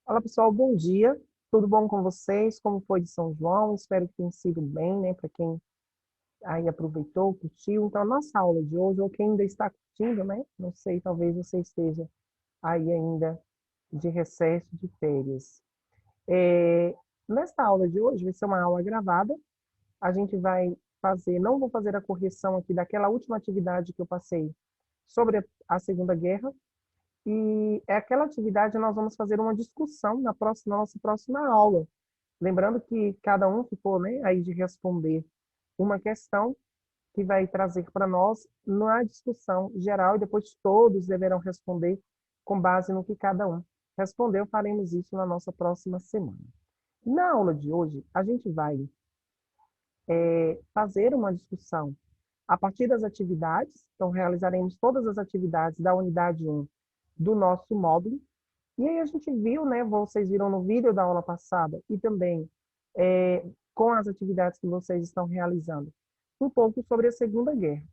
Olá, pessoal, bom dia. Tudo bom com vocês? Como foi de São João? Espero que tenha sido bem, né? Para quem aí aproveitou, curtiu. Então, a nossa aula de hoje, ou quem ainda está curtindo, né? Não sei, talvez você esteja aí ainda de recesso de férias. Nesta aula de hoje, vai ser uma aula gravada. A gente vai fazer, não vou fazer a correção aqui daquela última atividade que eu passei sobre a Segunda Guerra, e é aquela atividade nós vamos fazer uma discussão na nossa próxima aula. Lembrando que cada um ficou, né, aí de responder uma questão que vai trazer para nós na discussão geral e depois todos deverão responder com base no que cada um respondeu. Faremos isso na nossa próxima semana. Na aula de hoje, a gente vai fazer uma discussão a partir das atividades. Então, realizaremos todas as atividades da unidade 1 do nosso módulo. E aí a gente viu, né, vocês viram no vídeo da aula passada e também com as atividades que vocês estão realizando, um pouco sobre a Segunda Guerra.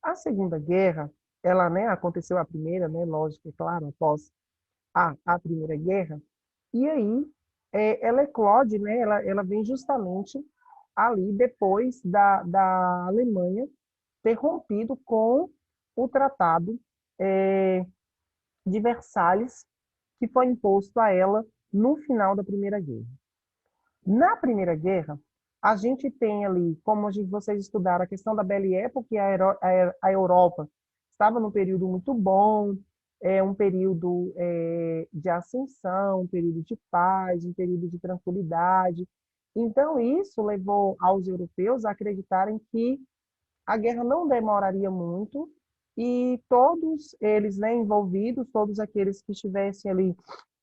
A Segunda Guerra, ela, né, aconteceu a primeira, né, lógico, é claro, após a Primeira Guerra, e aí ela eclode, né, ela vem justamente ali depois da Alemanha ter rompido com o Tratado de Versalhes, que foi imposto a ela no final da Primeira Guerra. Na Primeira Guerra, a gente tem ali, como vocês estudaram, a questão da Belle Époque, a Europa estava num período muito bom, um período de ascensão, um período de paz, um período de tranquilidade. Então, isso levou aos europeus a acreditarem que a guerra não demoraria muito e todos eles, né, envolvidos, todos aqueles que estivessem ali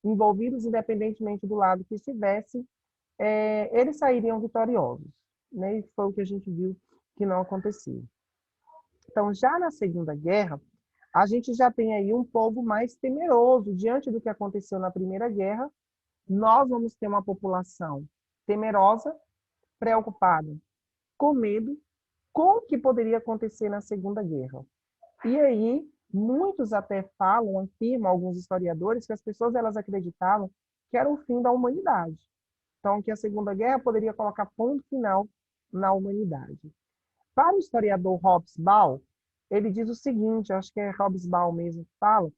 envolvidos, independentemente do lado que estivesse, eles sairiam vitoriosos. Né? E foi o que a gente viu que não aconteceu. Então, já na Segunda Guerra, a gente já tem aí um povo mais temeroso. Diante do que aconteceu na Primeira Guerra, nós vamos ter uma população temerosa, preocupada, com medo, com o que poderia acontecer na Segunda Guerra. E aí, muitos até falam, afirmam, alguns historiadores, que as pessoas elas acreditavam que era o fim da humanidade. Então, que a Segunda Guerra poderia colocar ponto final na humanidade. Para o historiador Hobsbawm, ele diz o seguinte, acho que é Hobsbawm mesmo que fala,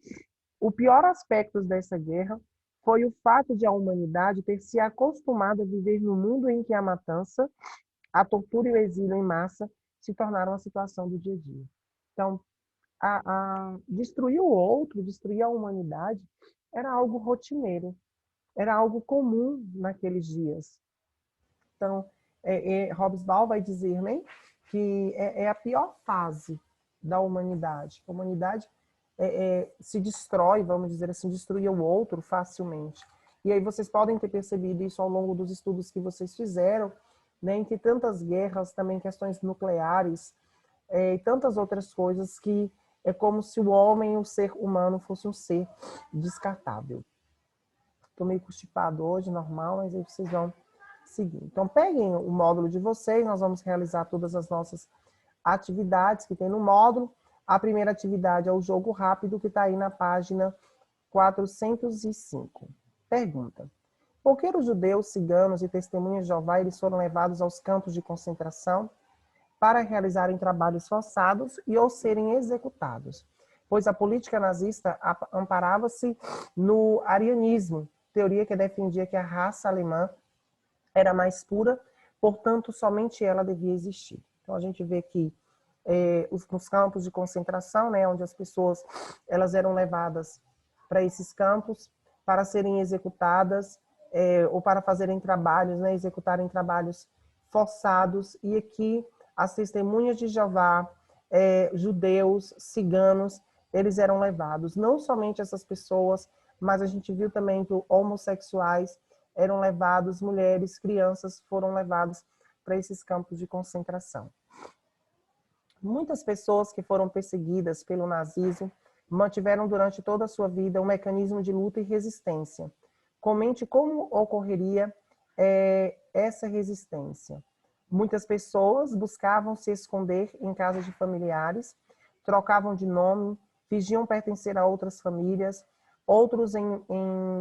o pior aspecto dessa guerra foi o fato de a humanidade ter se acostumado a viver no mundo em que a matança, a tortura e o exílio em massa se tornaram a situação do dia a dia. Então, destruir o outro, destruir a humanidade, era algo rotineiro, era algo comum naqueles dias. Então, Hobsbawm vai dizer, né, que é a pior fase da humanidade. A humanidade se destrói, vamos dizer assim, destruir o outro facilmente. E aí vocês podem ter percebido isso ao longo dos estudos que vocês fizeram, né, em que tantas guerras, também questões nucleares, e tantas outras coisas que é como se o homem, o ser humano, fosse um ser descartável. Estou meio constipado hoje, normal, mas aí vocês vão seguir. Então, peguem o módulo de vocês, nós vamos realizar todas as nossas atividades que tem no módulo. A primeira atividade é o jogo rápido, que está aí na página 405. Pergunta: por que os judeus, ciganos e testemunhas de Jeová eles foram levados aos campos de concentração para realizarem trabalhos forçados e ou serem executados? Pois a política nazista amparava-se no arianismo, teoria que defendia que a raça alemã era mais pura, portanto, somente ela devia existir. Então, a gente vê que nos campos de concentração, né, onde as pessoas elas eram levadas para esses campos para serem executadas ou para fazerem trabalhos, né, executarem trabalhos forçados, e aqui as testemunhas de Jeová, judeus, ciganos, eles eram levados. Não somente essas pessoas, mas a gente viu também que homossexuais eram levados, mulheres, crianças foram levados para esses campos de concentração. Muitas pessoas que foram perseguidas pelo nazismo mantiveram durante toda a sua vida um mecanismo de luta e resistência. Comente como ocorreria essa resistência. Muitas pessoas buscavam se esconder em casas de familiares, trocavam de nome, fingiam pertencer a outras famílias, outros em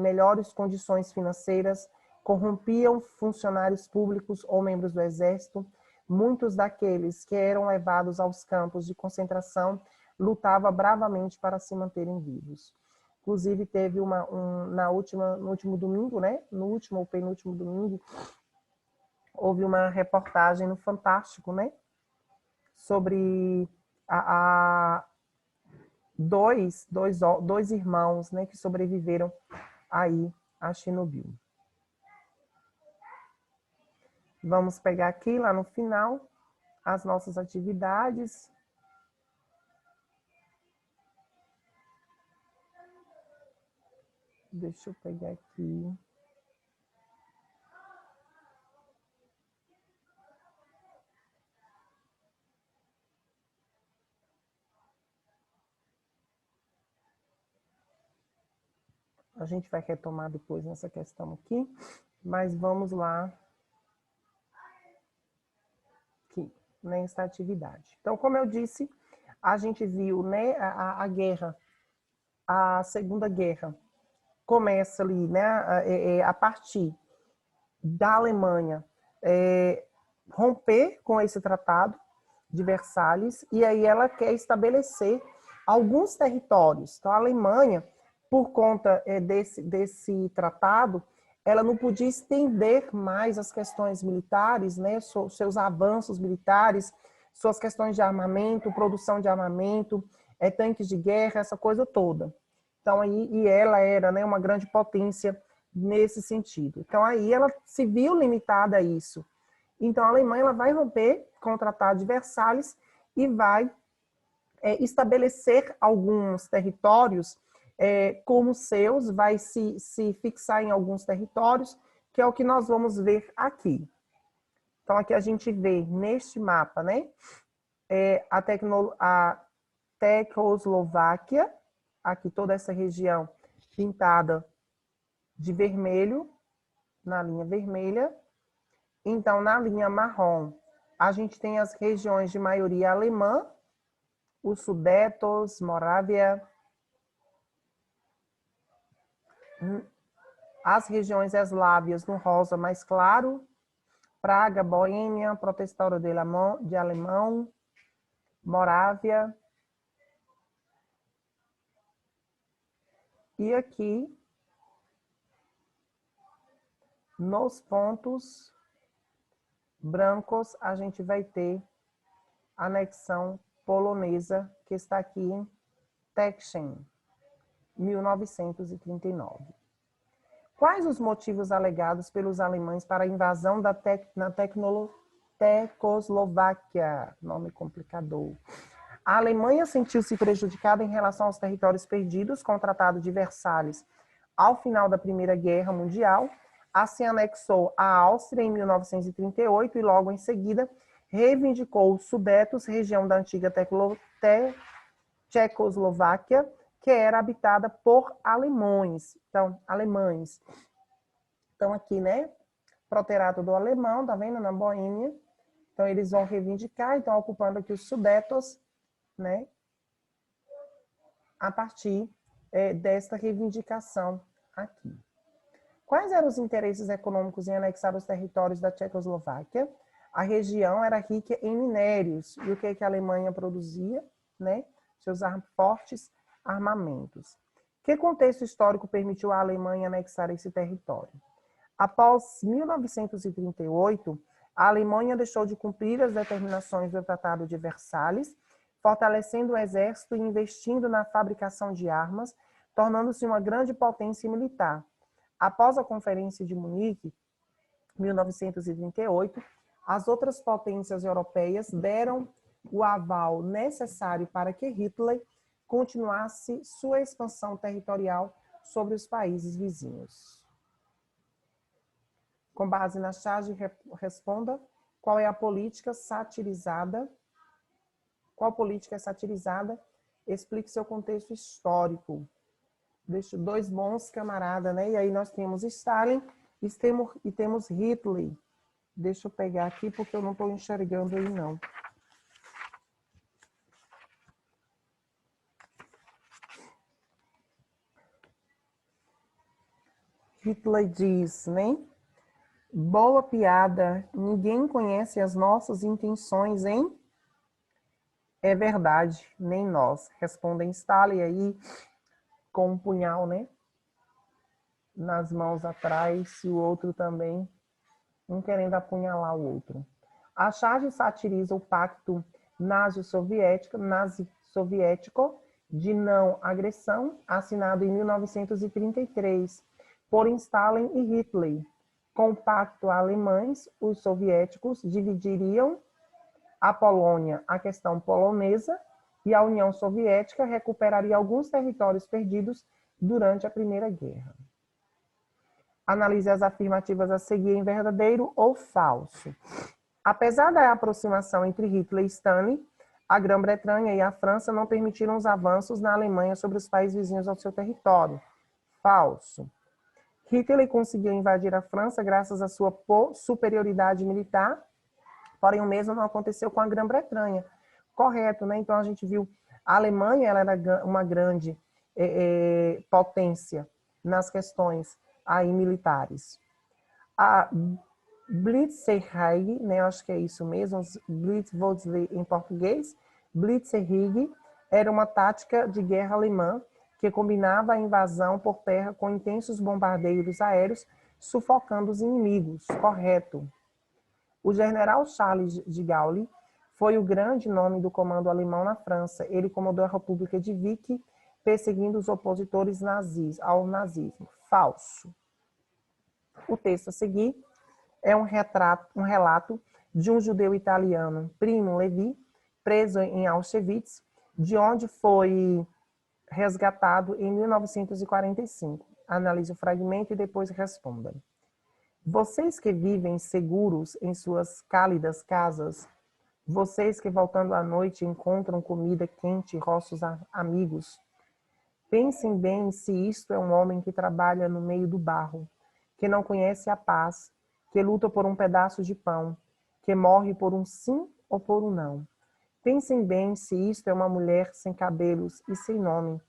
melhores condições financeiras, corrompiam funcionários públicos ou membros do exército. Muitos daqueles que eram levados aos campos de concentração lutavam bravamente para se manterem vivos. Inclusive, teve no último domingo, né? No último ou penúltimo domingo, houve uma reportagem no Fantástico, né? Sobre dois irmãos, né? Que sobreviveram aí a Chernobyl. Vamos pegar aqui, lá no final, as nossas atividades. Deixa eu pegar aqui. A gente vai retomar depois nessa questão aqui, mas vamos lá aqui, nessa atividade. Então, como eu disse, a gente viu, né, a guerra, a Segunda Guerra, começa ali, né, a partir da Alemanha romper com esse tratado de Versalhes, e aí ela quer estabelecer alguns territórios. Então, a Alemanha, por conta desse tratado, ela não podia estender mais as questões militares, né, seus avanços militares, suas questões de armamento, produção de armamento, tanques de guerra, essa coisa toda. Então, e ela era, né, uma grande potência nesse sentido. Então, aí ela se viu limitada a isso. Então, a Alemanha ela vai romper com o Tratado de Versalhes e vai estabelecer alguns territórios como seus, vai se fixar em alguns territórios, que é o que nós vamos ver aqui. Então, aqui a gente vê neste mapa, né, a Tecoslováquia, aqui toda essa região pintada de vermelho, na linha vermelha. Então, na linha marrom, a gente tem as regiões de maioria alemã, os Sudetos, Morávia, as regiões eslávias no rosa mais claro, Praga, Boêmia, Protestado de Alemão, Morávia. E aqui, nos pontos brancos, a gente vai ter a anexão polonesa, que está aqui em Tekszyn, 1939. Quais os motivos alegados pelos alemães para a invasão na Tecoslováquia? Nome complicador. A Alemanha sentiu-se prejudicada em relação aos territórios perdidos com o Tratado de Versalhes ao final da Primeira Guerra Mundial. Assim anexou a Áustria em 1938 e logo em seguida reivindicou os Sudetos, região da antiga Tchecoslováquia, que era habitada por alemães. Então, alemães. Então, aqui, né? Proterato do alemão, tá vendo? Na Boêmia. Então, eles vão reivindicar, então, ocupando aqui os Sudetos, né? A partir desta reivindicação aqui. Quais eram os interesses econômicos em anexar os territórios da Tchecoslováquia? A região era rica em minérios. E o que a Alemanha produzia? Né? Seus fortes armamentos. Que contexto histórico permitiu à Alemanha anexar esse território? Após 1938, a Alemanha deixou de cumprir as determinações do Tratado de Versalhes, fortalecendo o exército e investindo na fabricação de armas, tornando-se uma grande potência militar. Após a Conferência de Munique, 1938, as outras potências europeias deram o aval necessário para que Hitler continuasse sua expansão territorial sobre os países vizinhos. Com base na charge, responda qual é a política satirizada. Qual política é satirizada? Explique seu contexto histórico. Deixo dois bons camaradas, né? E aí nós temos Stalin e temos Hitler. Deixa eu pegar aqui porque eu não estou enxergando aí, não. Hitler diz, né? Boa piada, ninguém conhece as nossas intenções, hein? É verdade, nem nós. Respondem Stalin aí com um punhal, né? Nas mãos atrás, e o outro também, um querendo apunhalar o outro. A charge satiriza o pacto nazi-soviético de não agressão, assinado em 1933 por Stalin e Hitler. Com o pacto alemães, os soviéticos dividiriam a Polônia, a questão polonesa, e a União Soviética recuperaria alguns territórios perdidos durante a Primeira Guerra. Analise as afirmativas a seguir em verdadeiro ou falso. Apesar da aproximação entre Hitler e Stalin, a Grã-Bretanha e a França não permitiram os avanços na Alemanha sobre os países vizinhos ao seu território. Falso. Hitler conseguiu invadir a França graças à sua superioridade militar, porém o mesmo não aconteceu com a Grã-Bretanha. Correto, né? Então a gente viu a Alemanha, ela era uma grande potência nas questões aí militares. A Blitzkrieg, né, acho que é isso mesmo, Blitzkrieg em português, Blitzkrieg era uma tática de guerra alemã que combinava a invasão por terra com intensos bombardeios aéreos, sufocando os inimigos. Correto. O general Charles de Gaulle foi o grande nome do comando alemão na França. Ele comandou a República de Vichy, perseguindo os opositores ao nazismo. Falso. O texto a seguir é um relato de um judeu italiano, Primo Levi, preso em Auschwitz, de onde foi resgatado em 1945. Analise o fragmento e depois responda. Vocês que vivem seguros em suas cálidas casas, vocês que voltando à noite encontram comida quente e rostos amigos, pensem bem se isto é um homem que trabalha no meio do barro, que não conhece a paz, que luta por um pedaço de pão, que morre por um sim ou por um não. Pensem bem se isto é uma mulher sem cabelos e sem nome,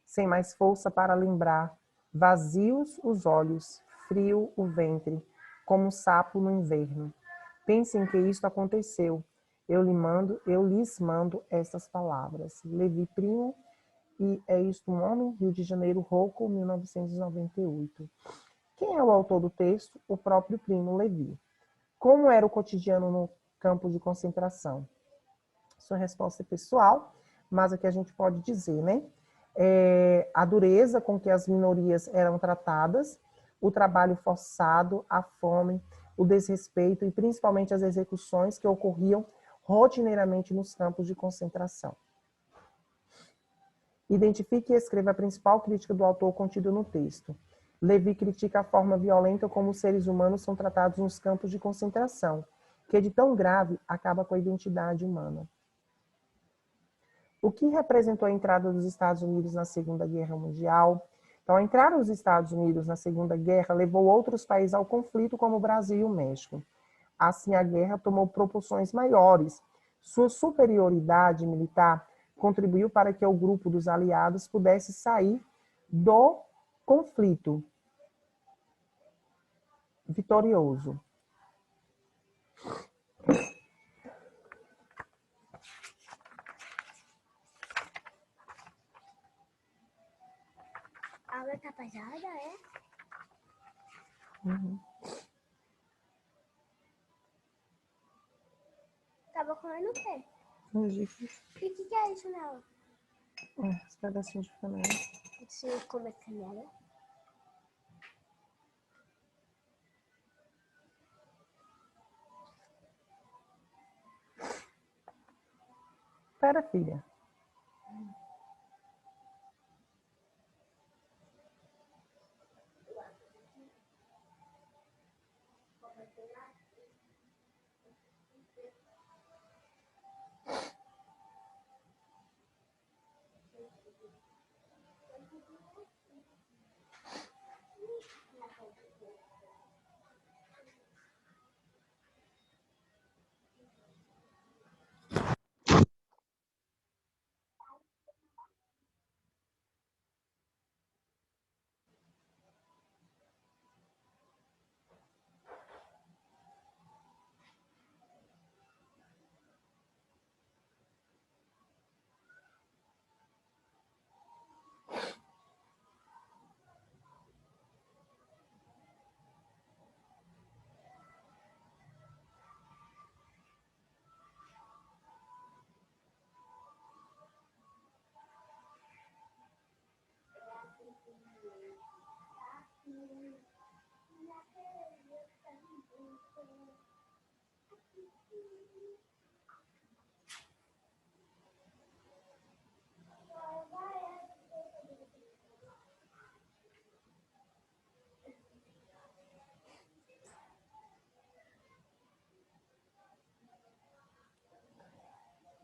sem mais força para lembrar, vazios os olhos, frio o ventre, como um sapo no inverno. Pensem que isto aconteceu. Eu lhes mando estas palavras. Levi Primo, e é isto um homem, Rio de Janeiro, Rocco, 1998. Quem é o autor do texto? O próprio Primo Levi. Como era o cotidiano no campo de concentração? Sua resposta é pessoal, mas aqui a gente pode dizer, né? A dureza com que as minorias eram tratadas, o trabalho forçado, a fome, o desrespeito e principalmente as execuções que ocorriam rotineiramente nos campos de concentração. Identifique e escreva a principal crítica do autor contida no texto. Levi critica a forma violenta como os seres humanos são tratados nos campos de concentração, que de tão grave acaba com a identidade humana. O que representou a entrada dos Estados Unidos na Segunda Guerra Mundial? Então, a entrada dos Estados Unidos na Segunda Guerra levou outros países ao conflito, como o Brasil e o México. Assim, a guerra tomou proporções maiores. Sua superioridade militar contribuiu para que o grupo dos aliados pudesse sair do conflito vitorioso. A aula tá pesada, é? Uhum. Tava comendo o quê? Fungicos. E o que é isso nela? Esse pedacinho de canela. Você come canela? Espera, filha.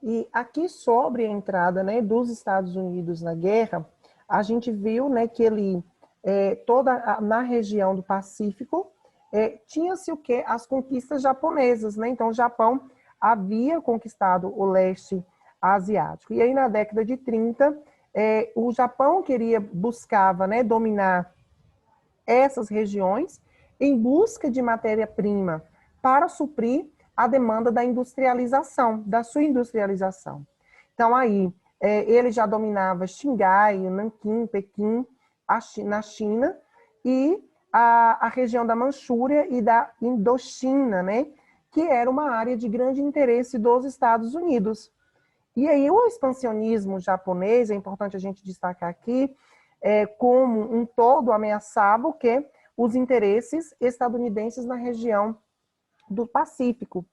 E aqui sobre a entrada, né, dos Estados Unidos na guerra, a gente viu, né, que ele, na região do Pacífico, tinha-se o quê? As conquistas japonesas, né? Então, o Japão havia conquistado o leste asiático. E aí, na década de 30, o Japão buscava, né, dominar essas regiões em busca de matéria-prima para suprir a demanda da industrialização, da sua industrialização. Então, aí, ele já dominava Xangai, Nanquim, Pequim, na China, e a região da Manchúria e da Indochina, né, que era uma área de grande interesse dos Estados Unidos. E aí, o expansionismo japonês, é importante a gente destacar aqui, como um todo ameaçava o quê? Os interesses estadunidenses na região do Pacífico.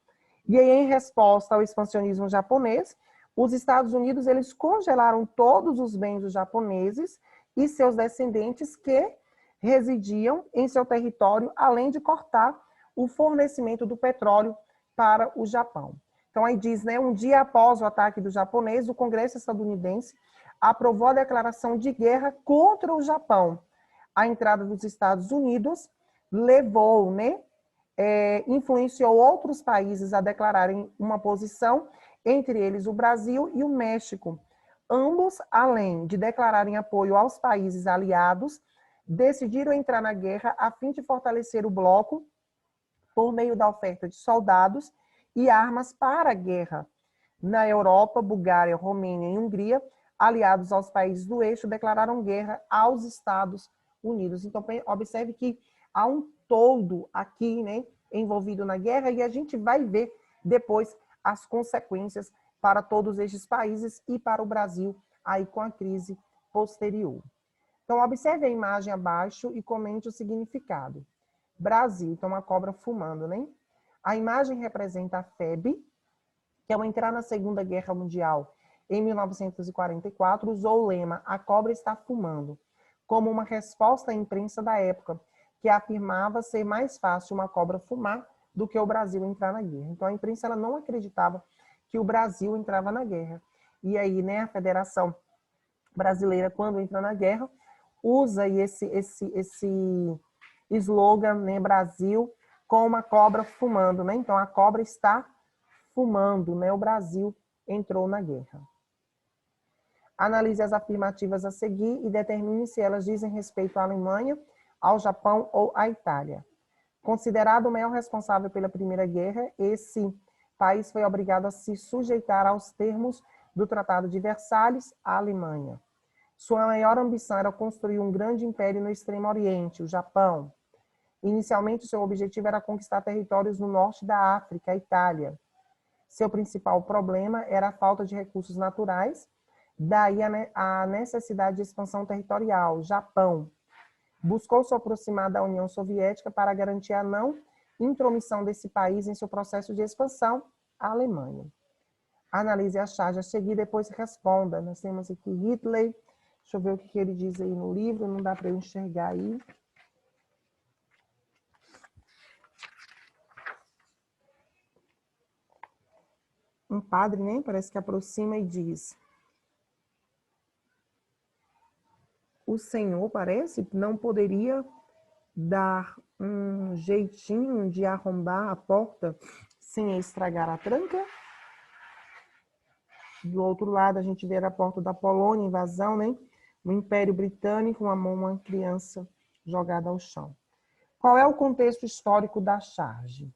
E aí, em resposta ao expansionismo japonês, os Estados Unidos eles congelaram todos os bens dos japoneses e seus descendentes que residiam em seu território, além de cortar o fornecimento do petróleo para o Japão. Então, aí diz, né, um dia após o ataque do japonês, o Congresso estadunidense aprovou a declaração de guerra contra o Japão. A entrada dos Estados Unidos levou, né, influenciou outros países a declararem uma posição, entre eles o Brasil e o México. Ambos, além de declararem apoio aos países aliados, decidiram entrar na guerra a fim de fortalecer o bloco por meio da oferta de soldados e armas para a guerra. Na Europa, Bulgária, Romênia e Hungria, aliados aos países do eixo, declararam guerra aos Estados Unidos. Então, observe que há um todo aqui, né, envolvido na guerra, e a gente vai ver depois as consequências para todos estes países e para o Brasil, aí com a crise posterior. Então, observe a imagem abaixo e comente o significado. Brasil, então uma cobra fumando, né? A imagem representa a FEB, que ao entrar na Segunda Guerra Mundial, em 1944, usou o lema "A cobra está fumando", como uma resposta à imprensa da época, que afirmava ser mais fácil uma cobra fumar do que o Brasil entrar na guerra. Então, a imprensa ela não acreditava que o Brasil entrava na guerra. E aí, né, a Federação Brasileira, quando entra na guerra, usa esse slogan, né, Brasil, com uma cobra fumando, né? Então, a cobra está fumando, né? O Brasil entrou na guerra. Analise as afirmativas a seguir e determine se elas dizem respeito à Alemanha, ao Japão ou à Itália. Considerado o maior responsável pela Primeira Guerra, esse país foi obrigado a se sujeitar aos termos do Tratado de Versalhes, a Alemanha. Sua maior ambição era construir um grande império no Extremo Oriente, o Japão. Inicialmente, seu objetivo era conquistar territórios no norte da África, a Itália. Seu principal problema era a falta de recursos naturais, daí a necessidade de expansão territorial, Japão. Buscou se aproximar da União Soviética para garantir a não intromissão desse país em seu processo de expansão, a Alemanha. Analise a charge a seguir, depois responda. Nós temos aqui Hitler. Deixa eu ver o que ele diz aí no livro, não dá para eu enxergar aí. Um padre, né? Parece que aproxima e diz: o Senhor, parece, não poderia dar um jeitinho de arrombar a porta sem estragar a tranca? Do outro lado, a gente vê a porta da Polônia, invasão, né? O Império Britânico, uma criança jogada ao chão. Qual é o contexto histórico da charge?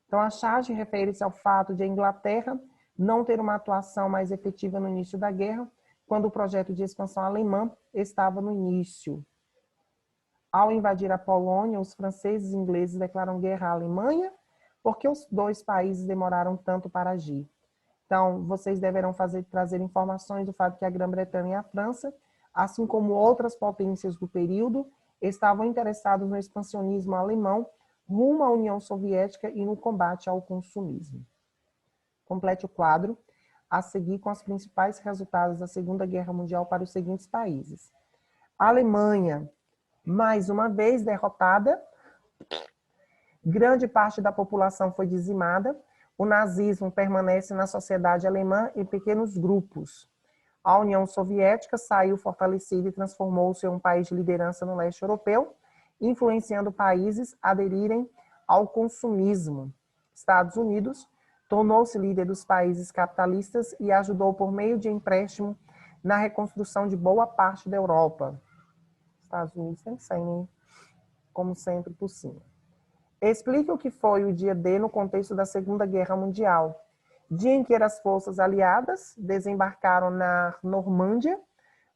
Então, a charge refere-se ao fato de a Inglaterra não ter uma atuação mais efetiva no início da guerra, quando o projeto de expansão alemã estava no início. Ao invadir a Polônia, os franceses e ingleses declaram guerra à Alemanha, porque os dois países demoraram tanto para agir. Então, vocês deverão trazer informações do fato que a Grã-Bretanha e a França, assim como outras potências do período, estavam interessados no expansionismo alemão rumo à União Soviética e no combate ao consumismo. Complete o quadro a seguir com os principais resultados da Segunda Guerra Mundial para os seguintes países. A Alemanha, mais uma vez derrotada, grande parte da população foi dizimada, o nazismo permanece na sociedade alemã em pequenos grupos. A União Soviética saiu fortalecida e transformou-se em um país de liderança no leste europeu, influenciando países a aderirem ao consumismo. Estados Unidos tornou-se líder dos países capitalistas e ajudou por meio de empréstimo na reconstrução de boa parte da Europa. Estados Unidos sempre saem, como sempre, por cima. Explique o que foi o dia D no contexto da Segunda Guerra Mundial. Dia em que as forças aliadas desembarcaram na Normândia,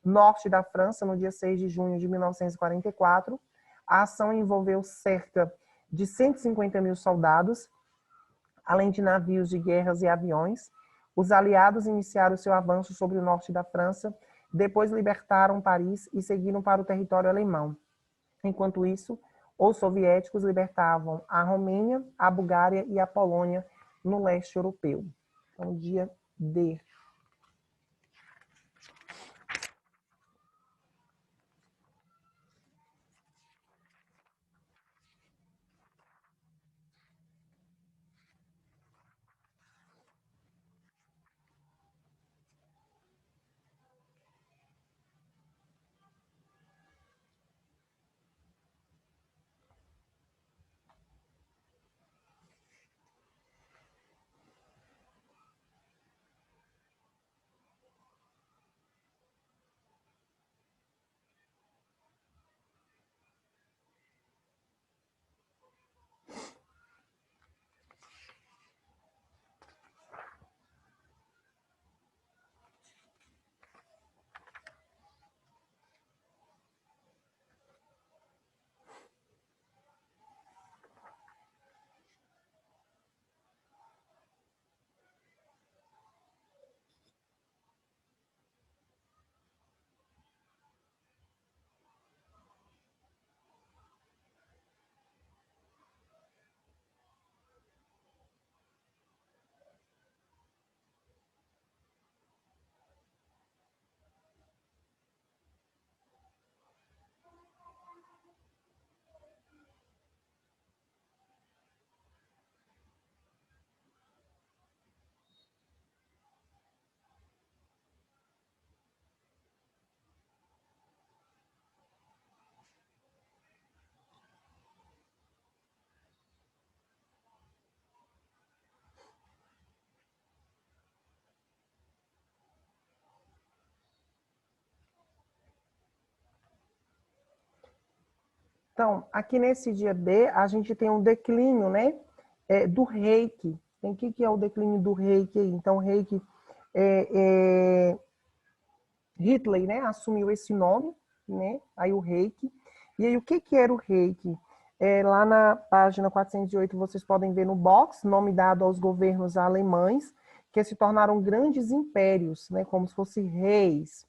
norte da França, no dia 6 de junho de 1944. A ação envolveu cerca de 150 mil soldados, além de navios de guerras e aviões. Os aliados iniciaram seu avanço sobre o norte da França, depois libertaram Paris e seguiram para o território alemão. Enquanto isso, os soviéticos libertavam a Romênia, a Bulgária e a Polônia no leste europeu. Então, dia D. Então, aqui nesse dia D, a gente tem um declínio, né, do reiki. O que é o declínio do reiki? Então, o reiki, Hitler, né, assumiu esse nome, né, aí o reiki. E aí, o que era o reiki? Lá na página 408, vocês podem ver no box, nome dado aos governos alemães, que se tornaram grandes impérios, né, como se fossem reis.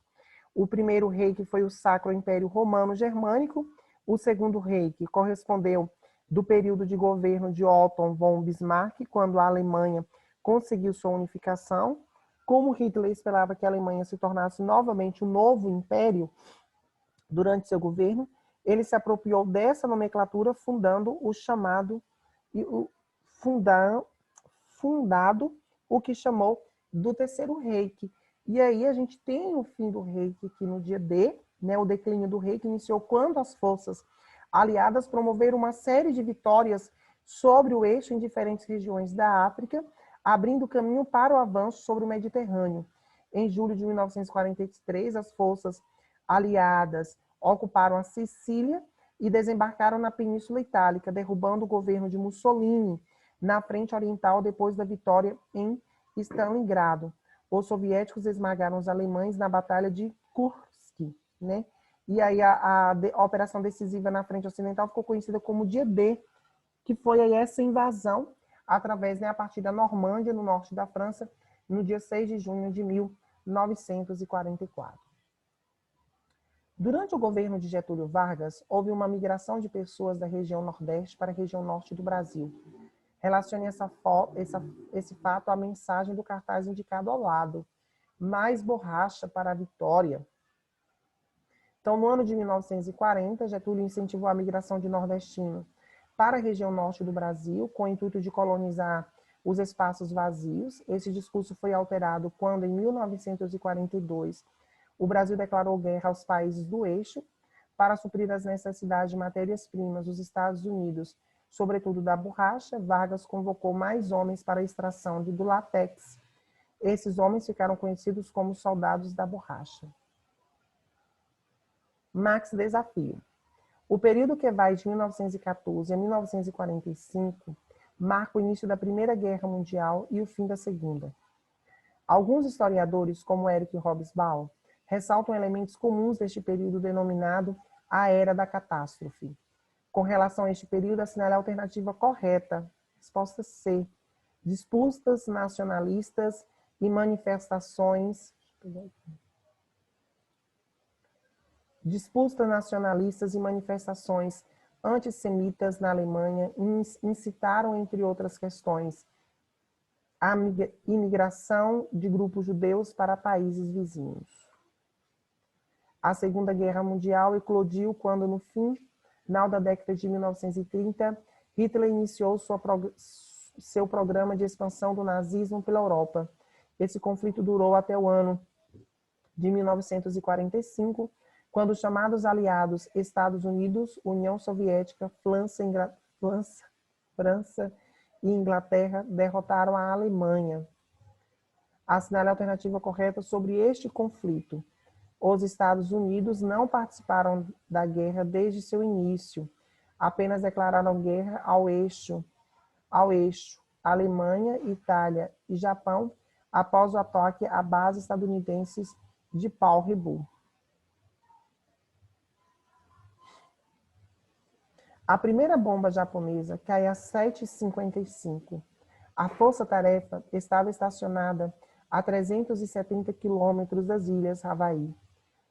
O primeiro rei que foi o Sacro Império Romano Germânico, o segundo rei que correspondeu do período de governo de Otto von Bismarck, quando a Alemanha conseguiu sua unificação. Como Hitler esperava que a Alemanha se tornasse novamente um novo império durante seu governo, ele se apropriou dessa nomenclatura, fundando o chamado fundado o que chamou do Terceiro Reich. E aí a gente tem o fim do Reich aqui no dia D, né, o declínio do Reich iniciou quando as forças aliadas promoveram uma série de vitórias sobre o eixo em diferentes regiões da África, abrindo caminho para o avanço sobre o Mediterrâneo. Em julho de 1943, as forças aliadas ocuparam a Sicília e desembarcaram na Península Itálica, derrubando o governo de Mussolini na frente oriental depois da vitória em Stalingrado. Os soviéticos esmagaram os alemães na Batalha de Kursk, né? E aí a operação decisiva na frente ocidental ficou conhecida como Dia D, que foi aí essa invasão através, né, a partir da Normândia, no norte da França, no dia 6 de junho de 1944. Durante o governo de Getúlio Vargas, houve uma migração de pessoas da região Nordeste para a região Norte do Brasil. Relacione esse fato à mensagem do cartaz indicado ao lado. Mais borracha para a vitória. Então, no ano de 1940, Getúlio incentivou a migração de nordestinos para a região norte do Brasil, com o intuito de colonizar os espaços vazios. Esse discurso foi alterado quando, em 1942, o Brasil declarou guerra aos países do eixo para suprir as necessidades de matérias-primas dos Estados Unidos, sobretudo da borracha. Vargas convocou mais homens para a extração do látex. Esses homens ficaram conhecidos como soldados da borracha. Max Desafio. O período que vai de 1914 a 1945 marca o início da Primeira Guerra Mundial e o fim da Segunda. Alguns historiadores, como Eric Hobsbawm, ressaltam elementos comuns deste período denominado a Era da Catástrofe. Com relação a este período, assinale a alternativa correta. Resposta C. Disputas nacionalistas e manifestações... Disputas nacionalistas e manifestações antissemitas na Alemanha incitaram, entre outras questões, a imigração de grupos judeus para países vizinhos. A Segunda Guerra Mundial eclodiu quando, no final da década de 1930, Hitler iniciou seu programa de expansão do nazismo pela Europa. Esse conflito durou até o ano de 1945, quando os chamados aliados Estados Unidos, União Soviética, França e Inglaterra derrotaram a Alemanha. Assinale a alternativa correta sobre este conflito. Os Estados Unidos não participaram da guerra desde seu início, apenas declararam guerra ao eixo, Alemanha, Itália e Japão, após o ataque à base estadunidenses de Pearl Harbor. A primeira bomba japonesa cai às 7h55. A força-tarefa estava estacionada a 370 quilômetros das ilhas Havaí.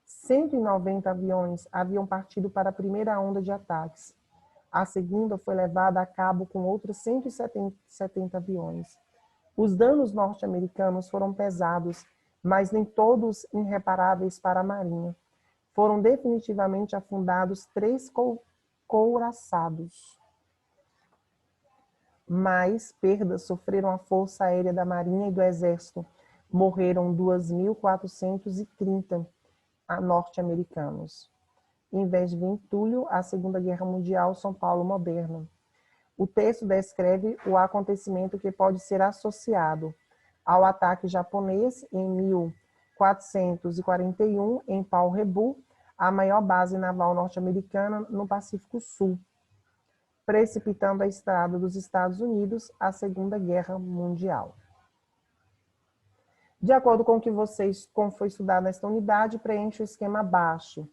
190 aviões haviam partido para a primeira onda de ataques. A segunda foi levada a cabo com outros 170 aviões. Os danos norte-americanos foram pesados, mas nem todos irreparáveis para a Marinha. Foram definitivamente afundados 3 couraçados. Mais perdas sofreram a Força Aérea da Marinha e do Exército. Morreram 2.430 norte-americanos. Em vez de Ventúlio, a Segunda Guerra Mundial, São Paulo moderna. O texto descreve o acontecimento que pode ser associado ao ataque japonês em 1441 em Pearl Harbor, a maior base naval norte-americana no Pacífico Sul, precipitando a estrada dos Estados Unidos à Segunda Guerra Mundial. De acordo com o que como foi estudado nesta unidade, preencha o esquema abaixo.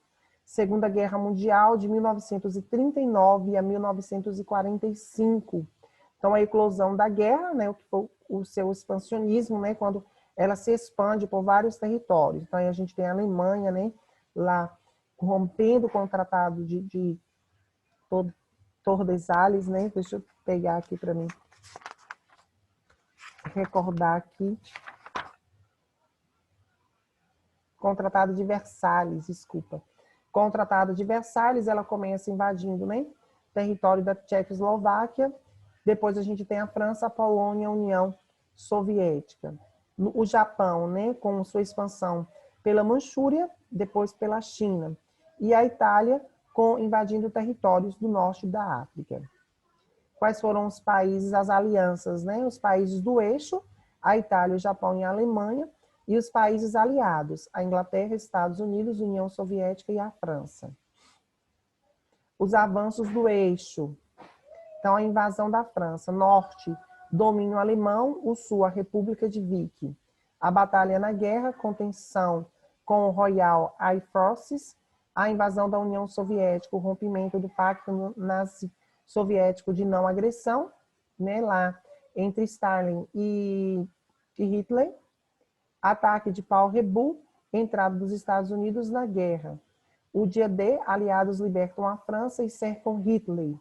Segunda Guerra Mundial, de 1939 a 1945. Então, a eclosão da guerra, né, o seu expansionismo, né, quando ela se expande por vários territórios. Então, aí a gente tem a Alemanha, né, lá rompendo com o Tratado de Tordesilhas, né? Deixa eu pegar aqui para mim recordar aqui. Com o Tratado de Versalhes, desculpa. Com o Tratado de Versalhes, ela começa invadindo, né, território da Tchecoslováquia. Depois a gente tem a França, a Polônia, a União Soviética. O Japão, né, com sua expansão pela Manchúria, depois pela China. E a Itália, invadindo territórios do norte da África. Quais foram os países, as alianças, né? Os países do eixo, a Itália, o Japão e a Alemanha, e os países aliados, a Inglaterra, Estados Unidos, União Soviética e a França. Os avanços do eixo. Então, a invasão da França. Norte, domínio alemão. O sul, a República de Vichy. A batalha na guerra, contenção com o Royal Air Forces. A invasão da União Soviética, o rompimento do Pacto Nazi-Soviético de não agressão, né, lá entre Stalin e Hitler. Ataque de Pearl Harbor, entrada dos Estados Unidos na guerra. O dia D, aliados libertam a França e cercam Hitler.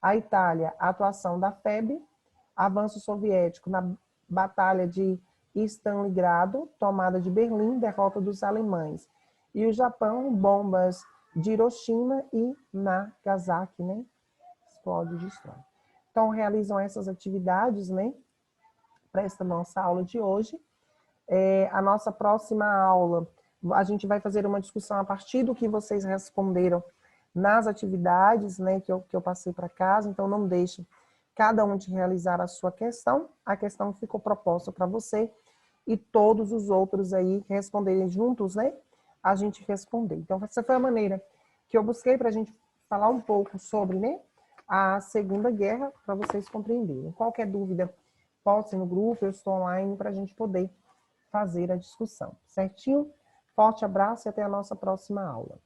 A Itália, a atuação da FEB. Avanço soviético na Batalha de Stalingrado, tomada de Berlim, derrota dos alemães. E o Japão, bombas de Hiroshima e Nagasaki, né? Explode e destrói. Então, realizam essas atividades, né? Para esta nossa aula de hoje. A nossa próxima aula, a gente vai fazer uma discussão a partir do que vocês responderam nas atividades, né? Que eu passei para casa. Então, não deixem cada um de realizar a sua questão. A questão ficou proposta para você e todos os outros aí responderem juntos, né? A gente responder. Então, essa foi a maneira que eu busquei para a gente falar um pouco sobre, né, a Segunda Guerra, para vocês compreenderem. Qualquer dúvida, pode ser no grupo, eu estou online para a gente poder fazer a discussão. Certinho? Forte abraço e até a nossa próxima aula.